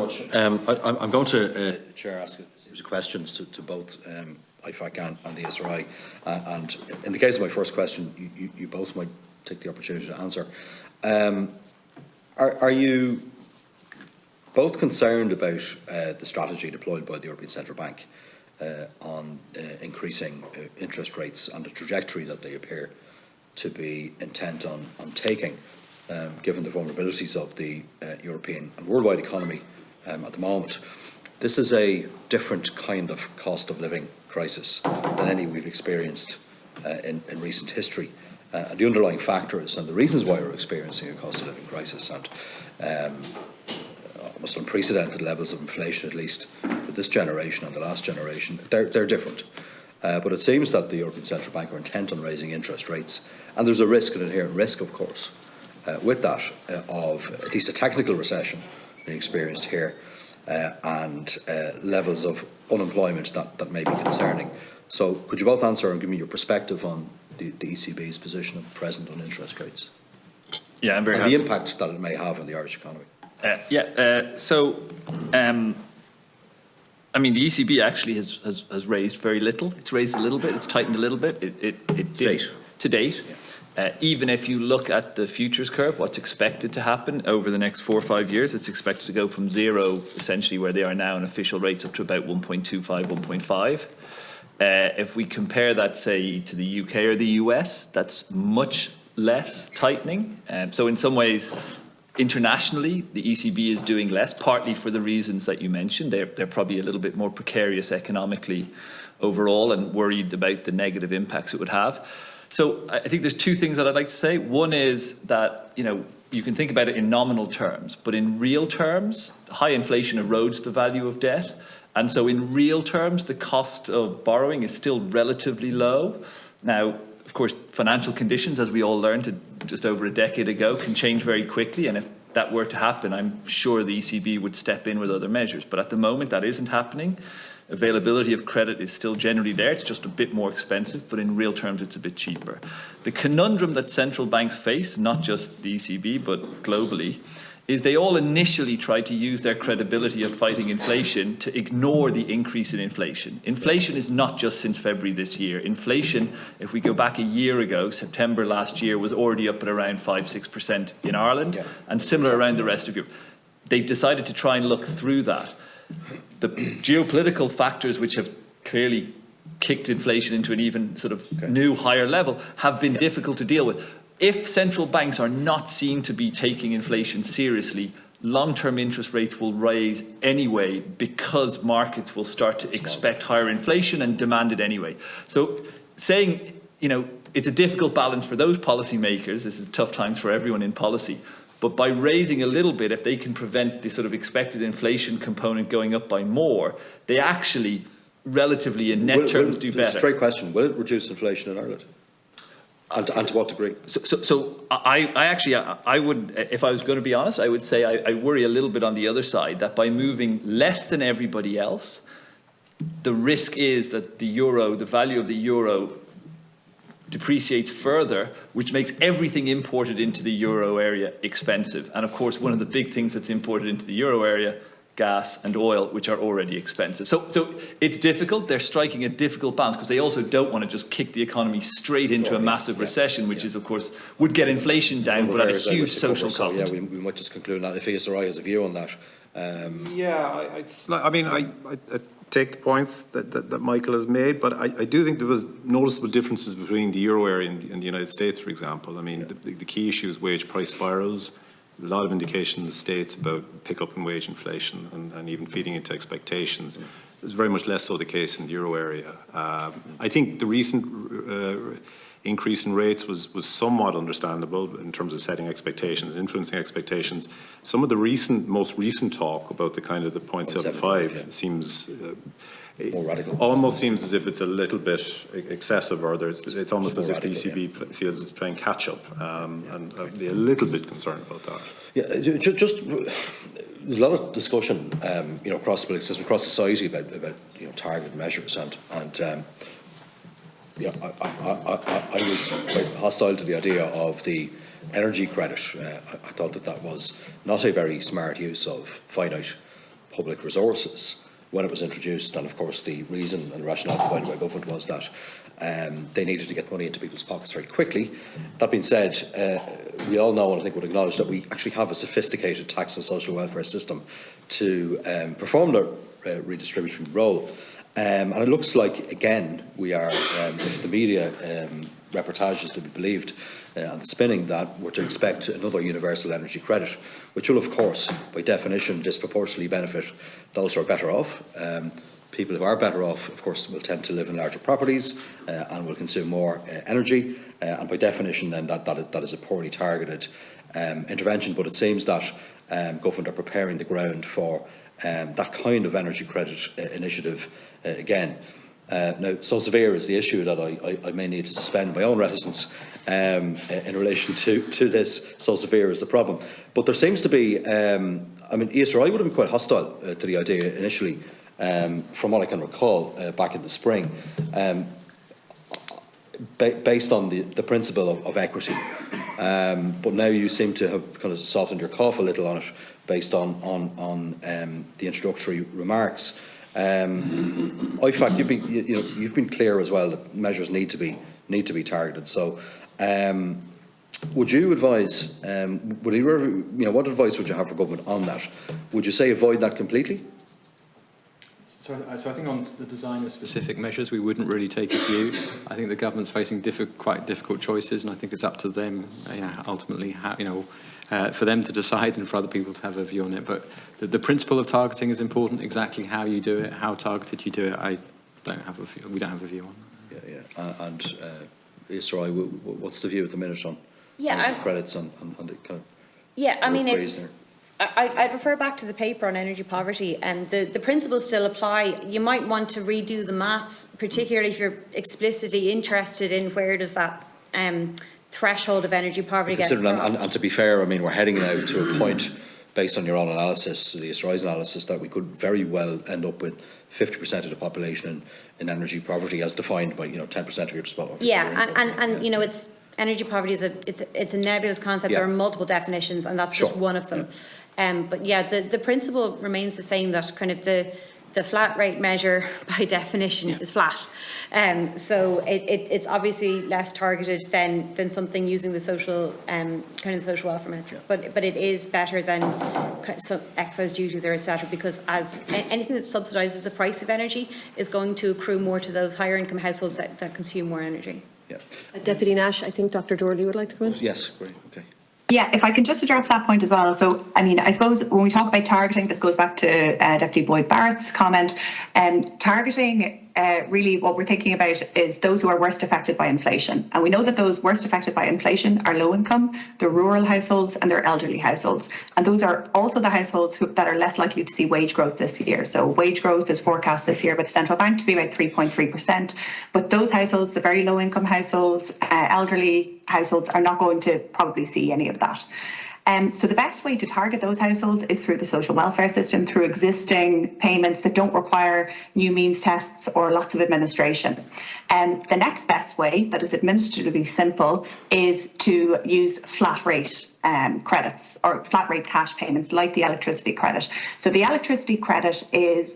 much. I'm going to, Chair, ask a series of questions to both IFAC and the SRI. And in the case of my first question, you both might take the opportunity to answer. Are you both concerned about the strategy deployed by the European Central Bank on increasing interest rates and the trajectory that they appear to be intent on taking, given the vulnerabilities of the European and worldwide economy at the moment? This is a different kind of cost of living crisis than any we've experienced in recent history. And the underlying factors and the reasons why we're experiencing a cost of living crisis and almost unprecedented levels of inflation, at least with this generation and the last generation, they're different. But it seems that the European Central Bank are intent on raising interest rates, and there's a risk, an inherent risk, of course, with that, of at least a technical recession being experienced here, and levels of unemployment that may be concerning. So could you both answer and give me your perspective on the ECB's position at present on interest rates? Yeah, I'm very and happy. The impact that it may have on the Irish economy. I mean, the ECB actually has raised very little. It's raised a little bit. It's tightened a little bit. It did to date. Yeah. Even if you look at the futures curve, what's expected to happen over the next 4 or 5 years, it's expected to go from zero, essentially where they are now in official rates, up to about 1.25, 1.5. If we compare that, say, to the UK or the US, that's much less tightening. So in some ways, internationally, the ECB is doing less, partly for the reasons that you mentioned. They're probably a little bit more precarious economically overall and worried about the negative impacts it would have. So I think there's two things that I'd like to say. One is that, you can think about it in nominal terms, but in real terms, high inflation erodes the value of debt. And so in real terms, the cost of borrowing is still relatively low. Now, of course, financial conditions, as we all learned just over a decade ago, can change very quickly. And if that were to happen, I'm sure the ECB would step in with other measures. But at the moment, that isn't happening. Availability of credit is still generally there. It's just a bit more expensive, but in real terms, it's a bit cheaper. The conundrum that central banks face, not just the ECB, but globally, is they all initially tried to use their credibility of fighting inflation to ignore the increase in inflation. Inflation is not just since February this year. Inflation, if we go back a year ago, September last year, was already up at around 5-6% in Ireland, and similar around the rest of Europe. They decided to try and look through that. The geopolitical factors, which have clearly kicked inflation into an even sort of new higher level, have been difficult to deal with. If central banks are not seen to be taking inflation seriously, long-term interest rates will rise anyway, because markets will start to expect higher inflation and demand it anyway. So saying, it's a difficult balance for those policymakers. This is tough times for everyone in policy. But by raising a little bit, if they can prevent the sort of expected inflation component going up by more, they actually, relatively in net terms, do better. Straight question, will it reduce inflation in Ireland? And to what degree? So I would, if I was going to be honest, I would say I worry a little bit on the other side, that by moving less than everybody else, the risk is that the value of the euro depreciates further, which makes everything imported into the euro area expensive. And of course, one of the big things that's imported into the euro area, gas and oil, which are already expensive. So it's difficult. They're striking a difficult balance, because they also don't want to just kick the economy straight into a massive recession, which is, of course, would get inflation down, but at a huge social cost. So, we might just conclude that. If ESRI has a view on that. I take the points that Michael has made, but I do think there was noticeable differences between the euro area and the United States, for example. I mean, the key issue is wage price spirals. A lot of indication in the States about pickup in wage inflation and even feeding into expectations. It's very much less so the case in the euro area. I think the recent increase in rates was somewhat understandable in terms of setting expectations, influencing expectations. Some of the most recent talk about the kind of the 0.75 seems more radical. Almost seems as if it's a little bit excessive, or it's almost as if the ECB feels it's playing catch up, and I'd be a little bit concerned about that. Yeah, just there's a lot of discussion, across the political system, across society about targeted measures, and I was quite hostile to the idea of the energy credit. I thought that was not a very smart use of finite public resources when it was introduced, and of course the reason and rationale provided by government was that they needed to get money into people's pockets very quickly. That being said, we all know, and I think would acknowledge, that we actually have a sophisticated tax and social welfare system to perform the redistribution role. And it looks like, again, we are, if the media reportages to be believed and the spinning, that we're to expect another universal energy credit, which will, of course, by definition, disproportionately benefit those who are better off. People who are better off, of course, will tend to live in larger properties and will consume more energy. And by definition, then, that is a poorly targeted intervention. But it seems that government are preparing the ground for that kind of energy credit initiative again. Now, so severe is the issue that I may need to suspend my own reticence in relation to this. So severe is the problem. But there seems to be, I mean, ESRI would have been quite hostile to the idea initially, from what I can recall back in the spring, based on the principle of equity. But now you seem to have kind of softened your cough a little on it, based on the introductory remarks. In fact, you've been clear as well that measures need to be targeted. So, would you advise? What advice would you have for government on that? Would you say avoid that completely? So I think on the design of specific measures, we wouldn't really take a view. I think the government's facing quite difficult choices, and I think it's up to them, ultimately, for them to decide and for other people to have a view on it. But the principle of targeting is important. Exactly how you do it, how targeted you do it, we don't have a view on. Yeah. And ESRI, what's the view at the minute on credits and the kind of? Yeah, I mean, I'd refer back to the paper on energy poverty, and the principles still apply. You might want to redo the maths, particularly if you're explicitly interested in where does that threshold of energy poverty get crossed. And to be fair, I mean, we're heading now to a point, based on your own analysis, the ESRI's analysis, that we could very well end up with 50% of the population in energy poverty, as defined by 10% of your disposable. Yeah, and it's energy poverty it's a nebulous concept. Yeah. There are multiple definitions, and that's just one of them. Yeah. But yeah, the principle remains the same, that kind of the flat rate measure by definition is flat. So it's obviously less targeted than something using the social kind of the social welfare metric. But it is better than some excise duties or etc. Because as anything that subsidises the price of energy is going to accrue more to those higher income households that consume more energy. Yeah. Deputy Nash, I think Dr. Dorley would like to come in. Yes, great, okay. Yeah, if I can just address that point as well. So, I mean, I suppose when we talk about targeting, this goes back to Deputy Boyd Barrett's comment. Targeting, really what we're thinking about is those who are worst affected by inflation. And we know that those worst affected by inflation are low income, they're rural households and they're elderly households. And those are also the households that are less likely to see wage growth this year. So wage growth is forecast this year by the central bank to be about 3.3%. But those households, the very low income households, elderly households, are not going to probably see any of that. So the best way to target those households is through the social welfare system, through existing payments that don't require new means tests or lots of administration. The next best way, that is administratively simple, is to use flat rate credits or flat rate cash payments like the electricity credit. So the electricity credit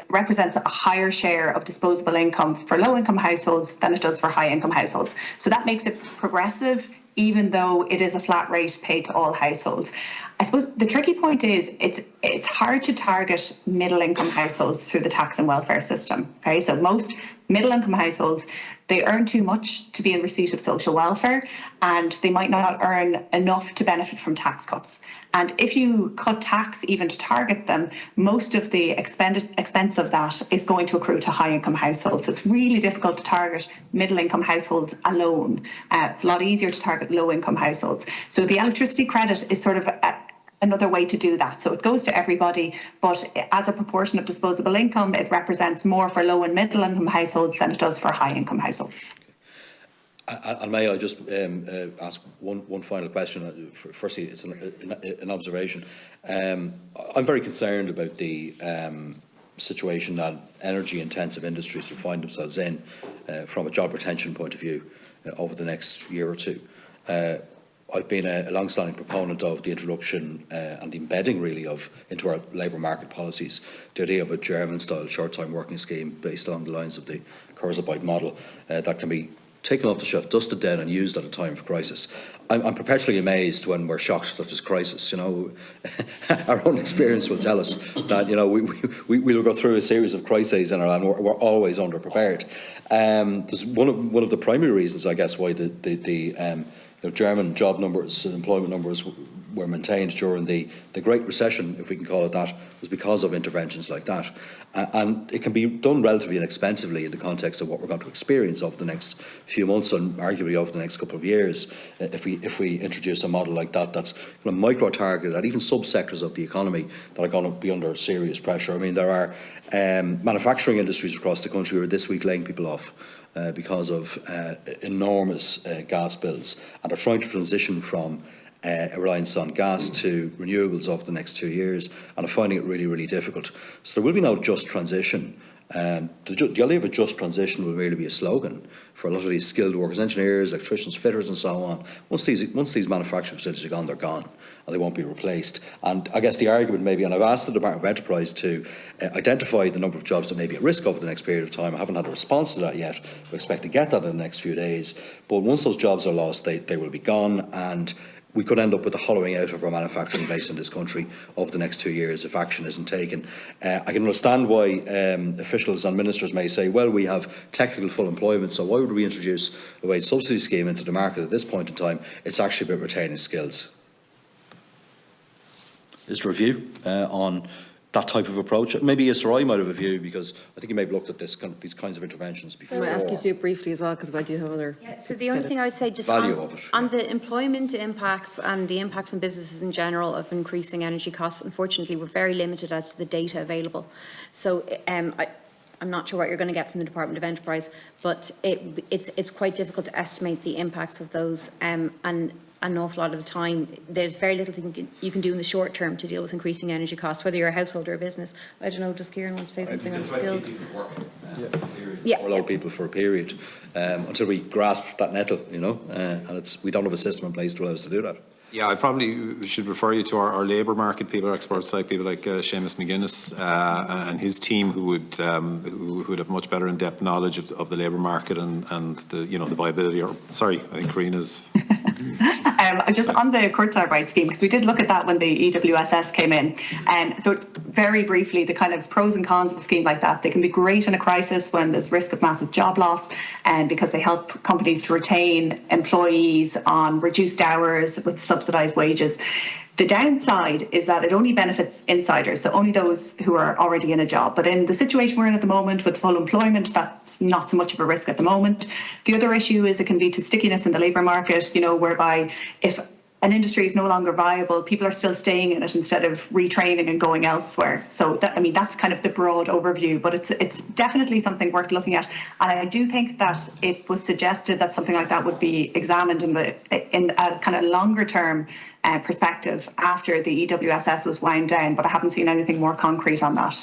represents a higher share of disposable income for low income households than it does for high income households. So that makes it progressive, even though it is a flat rate paid to all households. I suppose the tricky point is it's hard to target middle income households through the tax and welfare system. Okay, so most middle income households, they earn too much to be in receipt of social welfare, and they might not earn enough to benefit from tax cuts. And if you cut tax even to target them, most of the expense of that is going to accrue to high income households. So it's really difficult to target middle income households alone. It's a lot easier to target low income households. So the electricity credit is sort of another way to do that. So it goes to everybody, but as a proportion of disposable income, it represents more for low and middle income households than it does for high income households. And may I just ask one final question? Firstly, it's an observation. I'm very concerned about the situation that energy-intensive industries will find themselves in from a job retention point of view over the next year or two. I've been a long-standing proponent of the introduction and the embedding really of into our labour market policies the idea of a German-style short-time working scheme based along the lines of the Kurzarbeit model that can be taken off the shelf, dusted down and used at a time of crisis. I'm perpetually amazed when we're shocked that there's crisis. You know, our own experience will tell us that, you know, we will go through a series of crises in our land. We're always underprepared. There's one of the primary reasons, I guess, why the German job numbers and employment numbers were maintained during the Great Recession, if we can call it that, was because of interventions like that. And it can be done relatively inexpensively in the context of what we're going to experience over the next few months and arguably over the next couple of years if we introduce a model like that that's micro-targeted at even subsectors of the economy that are going to be under serious pressure. I mean, there are manufacturing industries across the country who are this week laying people off because of enormous gas bills, and are trying to transition from a reliance on gas to renewables over the next 2 years, and are finding it really, really difficult. So there will be no just transition. The idea of a just transition will really be a slogan for a lot of these skilled workers, engineers, electricians, fitters and so on. Once these manufacturing facilities are gone, they're gone and they won't be replaced. And I guess the argument maybe, and I've asked the Department of Enterprise to identify the number of jobs that may be at risk over the next period of time. I haven't had a response to that yet. We expect to get that in the next few days. But once those jobs are lost, they will be gone, and we could end up with a hollowing out of our manufacturing base in this country over the next 2 years if action isn't taken. I can understand why officials and ministers may say, well, we have technical full employment, so why would we introduce a wage subsidy scheme into the market at this point in time? It's actually about retaining skills. Is there a view on that type of approach? Maybe SRI might have a view, because I think you may have looked at these kinds of interventions before. I'm going to ask you to do it briefly as well, because I do have other... Yeah, so the only thing I would say just on the employment impacts and the impacts on businesses in general of increasing energy costs, unfortunately, we're very limited as to the data available. So I'm not sure what you're going to get from the Department of Enterprise, but it's quite difficult to estimate the impacts of those, and an awful lot of the time there's very little thing you can do in the short term to deal with increasing energy costs, whether you're a household or a business. I don't know, does Kieran want to say something on the skills? Allow people for a period until we grasp that nettle, you know, and we don't have a system in place to allow us to do that. Yeah, I probably should refer you to our labour market people, experts like people like Seamus McGuinness and his team, who would have much better in-depth knowledge of the labour market and the the viability. Or sorry, I think Karina's. Just on the Kurzarbeit scheme, because we did look at that when the EWSS came in. So very briefly, the kind of pros and cons of a scheme like that: they can be great in a crisis when there's risk of massive job loss, and because they help companies to retain employees on reduced hours with subsidised wages. The downside is that it only benefits insiders, so only those who are already in a job. But in the situation we're in at the moment with full employment, that's not so much of a risk at the moment. The other issue is it can lead to stickiness in the labour market, whereby if an industry is no longer viable, people are still staying in it instead of retraining and going elsewhere. So that's kind of the broad overview, but it's definitely something worth looking at. And I do think that it was suggested that something like that would be examined in a kind of longer term perspective after the EWSS was wound down, but I haven't seen anything more concrete on that